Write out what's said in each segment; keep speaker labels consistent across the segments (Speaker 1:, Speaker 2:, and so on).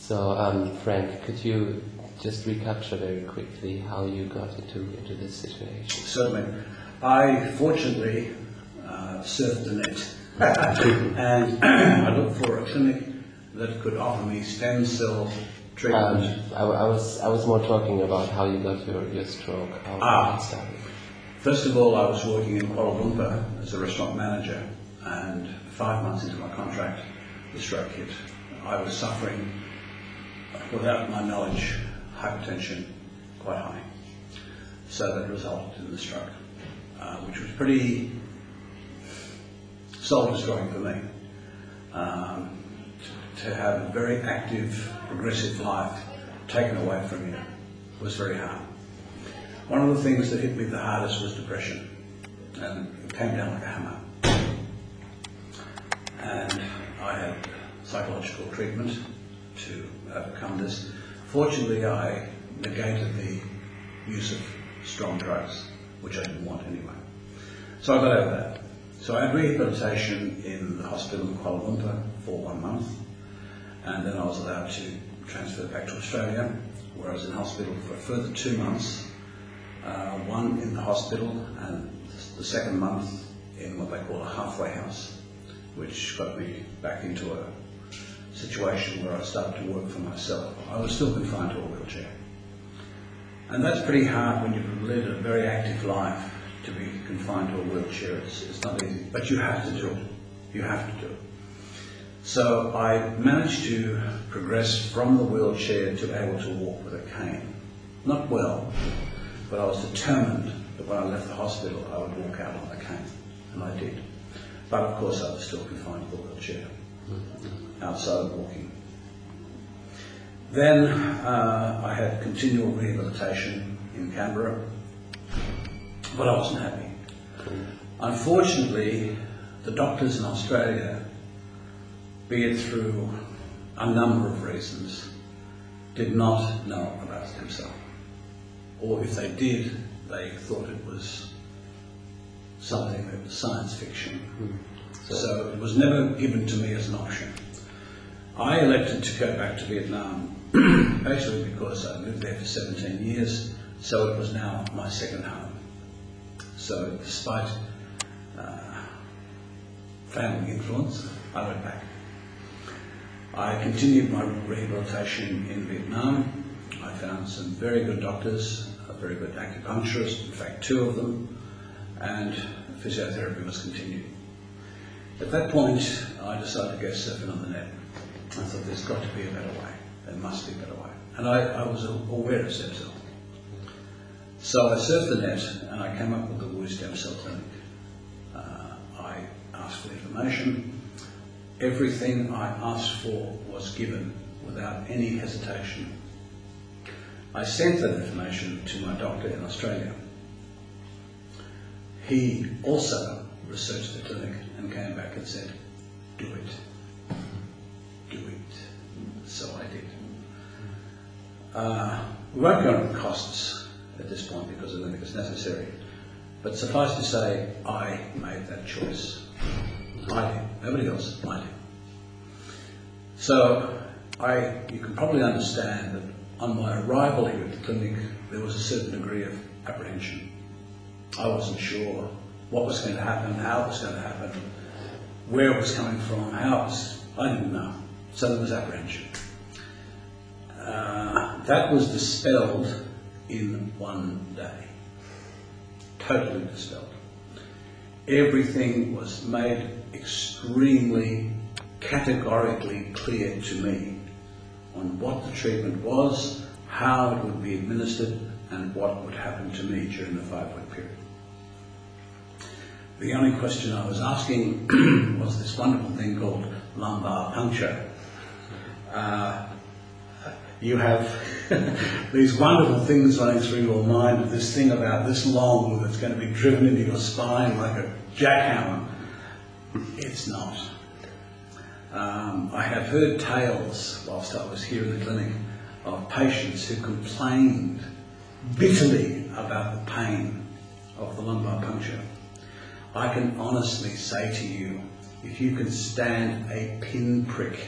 Speaker 1: So, Frank, could you just recapture very quickly how you got into this situation?
Speaker 2: Certainly. I fortunately surfed the net and I looked for a clinic that could offer me stem cell treatment.
Speaker 1: I was more talking about how you got your stroke, how it started.
Speaker 2: First of all, I was working in Kuala Lumpur as a restaurant manager, and 5 months into my contract, the stroke hit. I was suffering, without my knowledge, hypertension quite high. So that resulted in the stroke, which was pretty soul-destroying for me. To have a very active, progressive life taken away from you was very hard. One of the things that hit me the hardest was depression, and it came down like a hammer. And I had psychological treatment to overcome this. Fortunately, I negated the use of strong drugs, which I didn't want anyway. So I got over that. So I had rehabilitation in the hospital in Kuala Lumpur for 1 month, and then I was allowed to transfer back to Australia, where I was in hospital for a further 2 months, one in the hospital and the second month in what they call a halfway house, which got me back into a situation where I started to work for myself. I was still confined to a wheelchair. And that's pretty hard when you've led a very active life to be confined to a wheelchair. It's not easy, but you have to do it. You have to do it. So I managed to progress from the wheelchair to able to walk with a cane. Not well, but I was determined that when I left the hospital I would walk out on the cane, and I did. But of course I was still confined to the wheelchair, outside of walking. Then I had continual rehabilitation in Canberra, but I wasn't happy. Unfortunately, the doctors in Australia, be it through a number of reasons, did not know about stem cell. Or if they did, they thought it was something that was science fiction. So it was never given to me as an option. I elected to go back to Vietnam, basically because I lived there for 17 years, so it was now my second home. So despite family influence, I went back. I continued my rehabilitation in Vietnam. I found some very good doctors, a very good acupuncturist, in fact 2 of them, and physiotherapy was continued. At that point, I decided to go surfing on the net. I thought there's got to be a better way. There must be a better way. And I was aware of stem cell. So I surfed the net and I came up with the Wu Stem Cell Clinic. I asked for information. Everything I asked for was given without any hesitation. I sent that information to my doctor in Australia. He also researched the clinic and came back and said, do it. Do it. So I did. We won't go into the costs at this point because I don't think it's necessary. But suffice to say, I made that choice. I did. Nobody else. I did. So you can probably understand that on my arrival here at the clinic, there was a certain degree of apprehension. I wasn't sure what was going to happen, how it was going to happen, where it was coming from, I didn't know. So there was apprehension. That was dispelled in one day. Totally dispelled. Everything was made extremely categorically clear to me on what the treatment was, how it would be administered, and what would happen to me during the 5-week period. The only question I was asking was this wonderful thing called lumbar puncture. You have these wonderful things running through your mind of this thing about this long that's going to be driven into your spine like a jackhammer. It's not. I have heard tales, whilst I was here in the clinic, of patients who complained bitterly about the pain of the lumbar puncture. I can honestly say to you, if you can stand a pinprick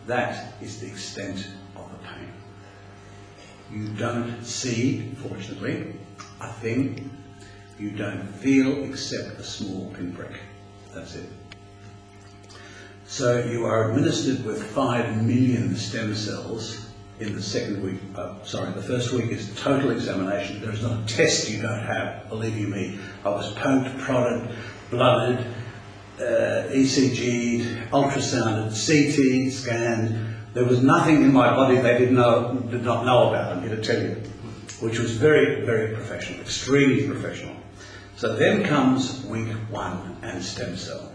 Speaker 2: That is the extent of the pain. You don't see, fortunately, a thing. You don't feel except a small pinprick. That's it. So you are administered with 5 million stem cells in the second week. The first week is total examination. There is not a test you don't have, believe you me. I was poked, prodded, blooded, ECG'd, ultrasounded, CT scanned. There was nothing in my body they did not know about, I'm here to tell you, which was very, very professional, extremely professional. So then comes week 1 and stem cell.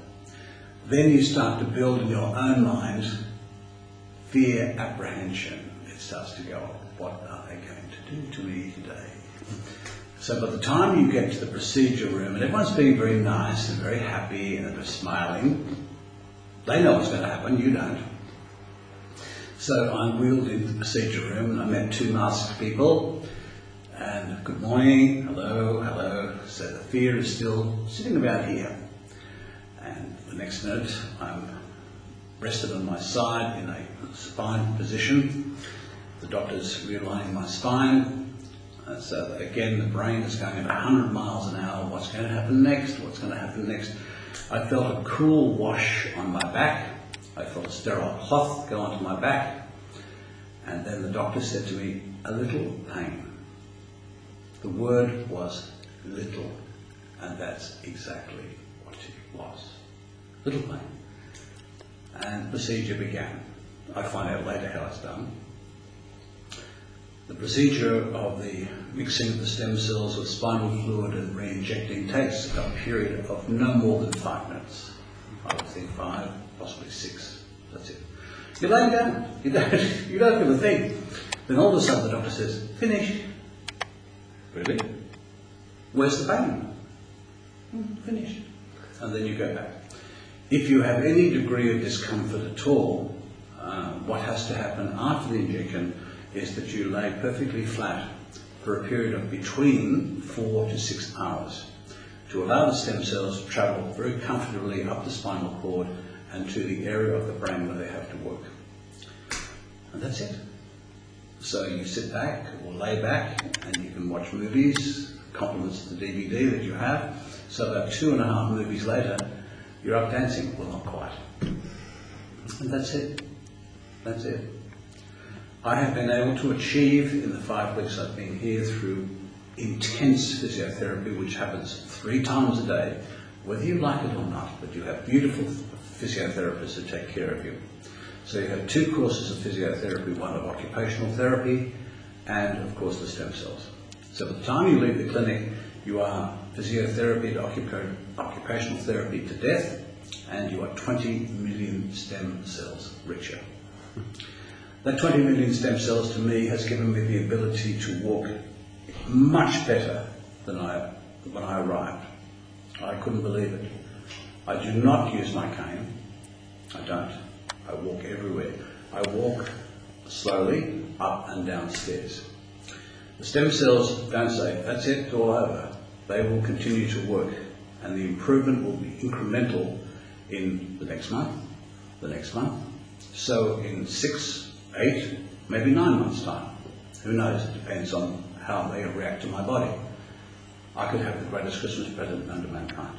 Speaker 2: Then you start to build in your own mind fear, apprehension. It starts to go, what are they going to do to me today? So by the time you get to the procedure room, and everyone's being very nice and very happy and they're smiling, they know what's going to happen, you don't. So I'm wheeled into the procedure room and I met 2 masked people, and good morning, hello, hello. So the fear is still sitting about here. And the next minute I'm rested on my side in a spine position. The doctor's realigning my spine. So again, the brain is going at 100 miles an hour. What's going to happen next? What's going to happen next? I felt a cool wash on my back. I felt a sterile cloth go onto my back. And then the doctor said to me, a little pain. The word was little. And that's exactly what it was. Little pain. And the procedure began. I find out later how it's done. The procedure of the mixing of the stem cells with spinal fluid and re-injecting takes a period of no more than 5 minutes. I would think 5, possibly 6. That's it. You lay down. You don't feel a thing. Then all of a sudden the doctor says, finished. Really? Where's the pain? Finished. And then you go back. If you have any degree of discomfort at all, what has to happen after the injection is that you lay perfectly flat for a period of between 4 to 6 hours to allow the stem cells to travel very comfortably up the spinal cord and to the area of the brain where they have to work. And that's it. So you sit back or lay back and you can watch movies, compliments to the DVD that you have. So about 2.5 movies later, you're up dancing. Well, not quite. And that's it. That's it. I have been able to achieve in the 5 weeks I've been here through intense physiotherapy, which happens 3 times a day, whether you like it or not, but you have beautiful physiotherapists who take care of you. So you have 2 courses of physiotherapy, one of occupational therapy and of course the stem cells. So by the time you leave the clinic, you are physiotherapy to occupational therapy to death, and you are 20 million stem cells richer. That 20 million stem cells to me has given me the ability to walk much better than when I arrived. I couldn't believe it. I do not use my cane. I don't. I walk everywhere. I walk slowly up and down stairs. The stem cells don't say, that's it, it's all over. They will continue to work, and the improvement will be incremental in the next month, the next month. So in 6, 8, maybe 9 months' time. Who knows? It depends on how they react to my body. I could have the greatest Christmas present known to mankind.